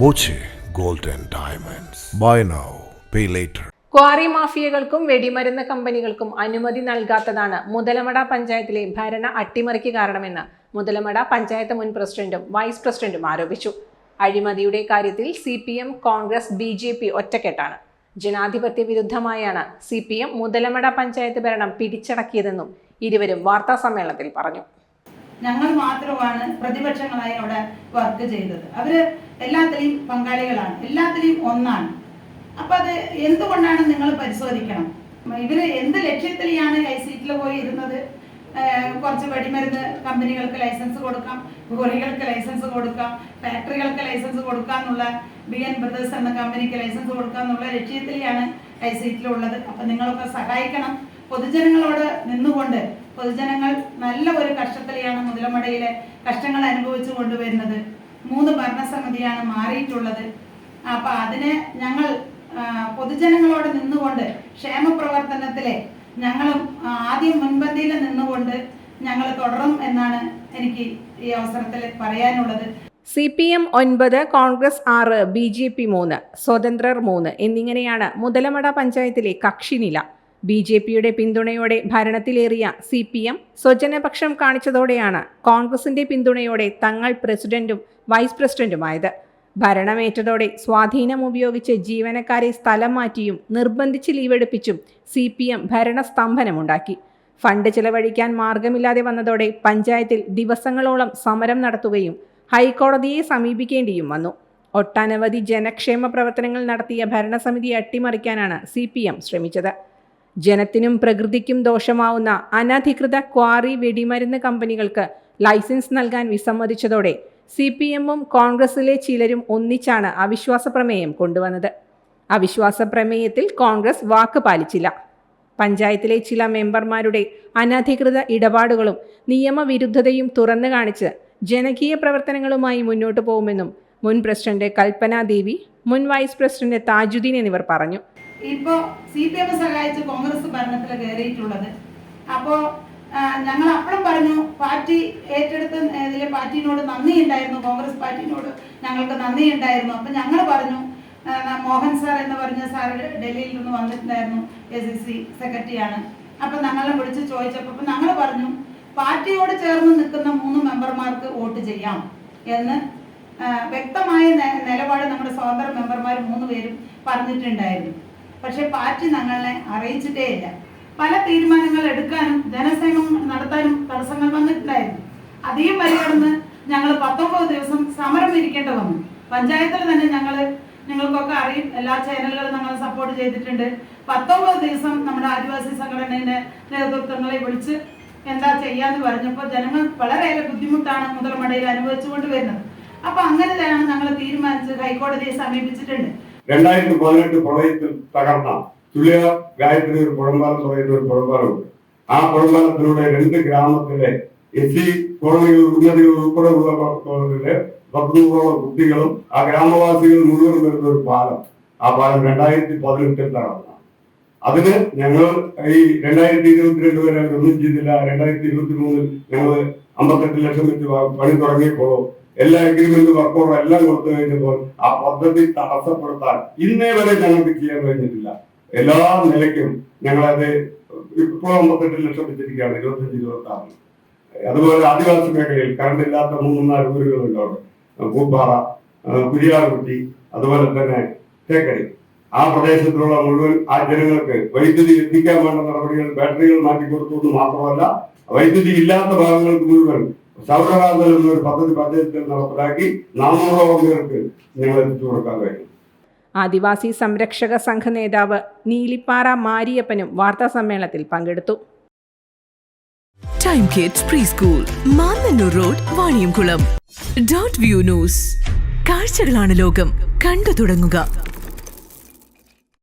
Boche gold and diamonds. Buy now pay later. Quarry മാഫിയകൾക്കും വെടിമരുന്ന് കമ്പനികൾക്കും അനുമതി നൽകാത്തതാണ് മുതലമട പഞ്ചായത്തിലെ ഭരണ അട്ടിമറിക്ക് കാരണമെന്ന് മുതലമട പഞ്ചായത്ത് മുൻ പ്രസിഡന്റും വൈസ് പ്രസിഡന്റും ആരോപിച്ചു. അഴിമതിയുടെ കാര്യത്തിൽ CPM, കോൺഗ്രസ്, BJP ഒറ്റക്കെട്ടാണ്. ജനാധിപത്യ വിരുദ്ധമായാണ് CPM മുതലമട പഞ്ചായത്ത് ഭരണം പിടിച്ചടക്കിയതെന്നും ഇരുവരും വാർത്താ സമ്മേളനത്തിൽ പറഞ്ഞു. ഞങ്ങൾ മാത്രമാണ് പ്രതിപക്ഷങ്ങളായി അവിടെ വർക്ക് ചെയ്തത്. അവര് എല്ലാത്തിലെയും പങ്കാളികളാണ്, എല്ലാത്തിലെയും ഒന്നാണ്. അപ്പൊ അത് എന്തുകൊണ്ടാണ് നിങ്ങൾ പരിശോധിക്കണം. ഇവര് എന്ത് ലക്ഷ്യത്തിലാണ് സീറ്റിൽ പോയി ഇരുന്നത്? കുറച്ച് വെടിമരുന്ന് കമ്പനികൾക്ക് ലൈസൻസ് കൊടുക്കാം, ഗോറികൾക്ക് ലൈസൻസ് കൊടുക്കാം, ഫാക്ടറികൾക്ക് ലൈസൻസ് കൊടുക്കാന്നുള്ള BN ബ്രദേഴ്സ് എന്ന കമ്പനിക്ക് ലൈസൻസ് കൊടുക്കാന്നുള്ള ലക്ഷ്യത്തിലാണ് സീറ്റിലുള്ളത്. അപ്പൊ നിങ്ങളൊക്കെ സഹായിക്കണം. പൊതുജനങ്ങളോട് നിന്നുകൊണ്ട് പൊതുജനങ്ങൾ നല്ല ഒരു കഷ്ടത്തിലെയാണ് മുതലമടയിലെ കഷ്ടങ്ങൾ അനുഭവിച്ചു കൊണ്ടുവരുന്നത്. 3 ഭരണസമിതിയാണ് മാറിയിട്ടുള്ളത്. അപ്പൊ അതിനെ ഞങ്ങൾ പൊതുജനങ്ങളോട് നിന്നുകൊണ്ട് ക്ഷേമപ്രവർത്തനത്തിലെ ഞങ്ങളും ആദ്യം മുൻപന്തിയിൽ നിന്നുകൊണ്ട് ഞങ്ങൾ തുടരും എന്നാണ് എനിക്ക് ഈ അവസരത്തിൽ പറയാനുള്ളത്. CPM 9, കോൺഗ്രസ് 6, BJP 3, സ്വതന്ത്രർ 3 എന്നിങ്ങനെയാണ് മുതലമട പഞ്ചായത്തിലെ കക്ഷിനില. BJPയുടെ പിന്തുണയോടെ ഭരണത്തിലേറിയ CPM സ്വജനപക്ഷം കാണിച്ചതോടെയാണ് കോൺഗ്രസിന്റെ പിന്തുണയോടെ തങ്ങൾ പ്രസിഡന്റും വൈസ് പ്രസിഡന്റുമായത്. ഭരണമേറ്റതോടെ സ്വാധീനം ഉപയോഗിച്ച് ജീവനക്കാരെ സ്ഥലം മാറ്റിയും നിർബന്ധിച്ച് ലീവെടുപ്പിച്ചും CPM ഭരണസ്തംഭനമുണ്ടാക്കി. ഫണ്ട് ചെലവഴിക്കാൻ മാർഗമില്ലാതെ വന്നതോടെ പഞ്ചായത്തിൽ ദിവസങ്ങളോളം സമരം നടത്തുകയും ഹൈക്കോടതിയെ സമീപിക്കേണ്ടിയും വന്നു. ഒട്ടനവധി ജനക്ഷേമ പ്രവർത്തനങ്ങൾ നടത്തിയ ഭരണസമിതിയെ അട്ടിമറിക്കാനാണ് CPM ശ്രമിച്ചത്. ജനത്തിനും പ്രകൃതിക്കും ദോഷമാവുന്ന അനധികൃത ക്വാറി വെടിമരുന്ന് കമ്പനികൾക്ക് ലൈസൻസ് നൽകാൻ വിസമ്മതിച്ചതോടെ CPMഉം കോൺഗ്രസിലെ ചിലരും ഒന്നിച്ചാണ് അവിശ്വാസ പ്രമേയം കൊണ്ടുവന്നത്. അവിശ്വാസ പ്രമേയത്തിൽ കോൺഗ്രസ് വാക്ക് പാലിച്ചില്ല. പഞ്ചായത്തിലെ ചില മെമ്പർമാരുടെ അനധികൃത ഇടപാടുകളും നിയമവിരുദ്ധതയും തുറന്നു കാണിച്ച് ജനകീയ പ്രവർത്തനങ്ങളുമായി മുന്നോട്ടു പോകുമെന്നും മുൻ പ്രസിഡന്റ് കൽപ്പന ദേവി, മുൻ വൈസ് പ്രസിഡന്റ് താജുദ്ദീൻ എന്നിവർ പറഞ്ഞു. ഇപ്പോ CPM സഹായിച്ച് കോൺഗ്രസ് ഭരണത്തിൽ കയറിയിട്ടുള്ളത്. അപ്പോ ഞങ്ങൾ അപ്പോഴും പറഞ്ഞു, പാർട്ടി ഏറ്റെടുത്ത പാർട്ടിനോട് നന്ദി ഉണ്ടായിരുന്നു, കോൺഗ്രസ് പാർട്ടിനോട് ഞങ്ങൾക്ക് നന്ദി ഉണ്ടായിരുന്നു. അപ്പൊ ഞങ്ങൾ പറഞ്ഞു, മോഹൻ സാർ എന്ന് പറഞ്ഞ സാർ ഡൽഹിയിൽ നിന്ന് വന്നിട്ടുണ്ടായിരുന്നു, ACC സെക്രട്ടറിയാണ്. അപ്പൊ ഞങ്ങളെ വിളിച്ച് ചോദിച്ചപ്പോൾ ഞങ്ങൾ പറഞ്ഞു, പാർട്ടിയോട് ചേർന്ന് നിൽക്കുന്ന 3 മെമ്പർമാർക്ക് വോട്ട് ചെയ്യാം എന്ന് വ്യക്തമായ നിലപാട് നമ്മുടെ സ്വതന്ത്ര മെമ്പർമാർ 3 പേരും പറഞ്ഞിട്ടുണ്ടായിരുന്നു. പക്ഷെ പാർട്ടി ഞങ്ങളെ അറിയിച്ചിട്ടേ ഇല്ല. പല തീരുമാനങ്ങൾ എടുക്കാനും ജനസേവനം നടത്താനും തടസ്സങ്ങൾ വന്നിട്ടുണ്ടായിരുന്നു. അധികം മറികടന്ന് ഞങ്ങൾ 19 ദിവസം സമരം ഇരിക്കേണ്ടി വന്നു. പഞ്ചായത്തിൽ തന്നെ നിങ്ങൾക്കൊക്കെ അറിയും, എല്ലാ ചാനലുകളും ഞങ്ങൾ സപ്പോർട്ട് ചെയ്തിട്ടുണ്ട്. 19 ദിവസം നമ്മുടെ ആദിവാസി സംഘടനയുടെ നേതൃത്വങ്ങളെ വിളിച്ച് എന്താ ചെയ്യാന്ന് പറഞ്ഞപ്പോൾ ജനങ്ങൾ വളരെയേറെ ബുദ്ധിമുട്ടാണ് മുതലമടയിൽ അനുഭവിച്ചുകൊണ്ട് വരുന്നത്. അപ്പൊ അങ്ങനെയാണ് ഞങ്ങൾ തീരുമാനിച്ച് ഹൈക്കോടതിയെ സമീപിച്ചിട്ടുണ്ട്. 2018 പ്രളയത്തിൽ തകർന്ന തുല്യ ഗായത്രി ഒരു പുഴമ്പാലം പറയുന്ന ഒരു പുഴമ്പാലമുണ്ട്. ആ പുഴമ്പാലത്തിലൂടെ 2 ഗ്രാമത്തിലെ SC കോളനികൾ ഉന്നതികൾ ഉൾപ്പെടെയുള്ള കോളനികളിലെ 100ഓളം കുട്ടികളും ആ ഗ്രാമവാസികൾ മുഴുവൻ വരുന്ന ഒരു പാലം, ആ പാലം 2018 തകർന്ന. അതിന് ഞങ്ങൾ ഈ 2022 വരെ ഒന്നും ചെയ്തില്ല. 2023 ഞങ്ങൾ 58 ലക്ഷം വെച്ച് പണി തുടങ്ങിയപ്പോൾ എല്ലാ എഗ്രിമെന്റ് വർക്കോറും എല്ലാം കൊടുത്തു കഴിഞ്ഞപ്പോൾ ആ പദ്ധതി തടസ്സപ്പെടുത്താൻ ഇന്നേ വരെ ഞങ്ങൾക്ക് ചെയ്യാൻ കഴിഞ്ഞിട്ടില്ല. എല്ലാ നിലയ്ക്കും ഞങ്ങളത് ഇപ്പോൾ 58 ലക്ഷം വെച്ചിരിക്കുകയാണ് 25-26. അതുപോലെ ആദിവാസി മേഖലയിൽ കറണ്ട് ഇല്ലാത്ത 3-4 ഊരുകളുണ്ട്. അവിടെ പൂപ്പാറ, കുരിയാകുട്ടി, അതുപോലെ തന്നെ തേക്കടി, ആ പ്രദേശത്തുള്ള മുഴുവൻ ആ ജനങ്ങൾക്ക് വൈദ്യുതി എത്തിക്കാൻ വേണ്ട നടപടികൾ, ബാറ്ററികൾ മാറ്റിക്കൊടുത്തു മാത്രമല്ല, വൈദ്യുതി ഇല്ലാത്ത ഭാഗങ്ങൾക്ക് മുഴുവൻ സൗരകാന്തൽ എന്നൊരു പദ്ധതി പഞ്ചായത്തിൽ നടപ്പിലാക്കി 400ഓളം പേർക്ക് ഞങ്ങൾ എത്തിച്ചു കൊടുക്കാൻ കഴിയും. ആദിവാസി സംരക്ഷക സംഘ നേതാവ് നീലിപ്പാറ മാരിയപ്പനും വാർത്താ സമ്മേളനത്തിൽ പങ്കെടുത്തു. Time kids pre school, Mannannur road, Vaniyamkulam. .view news. കാഴ്ചകളാണ് ലോകം, കണ്ടു തുടങ്ങുക.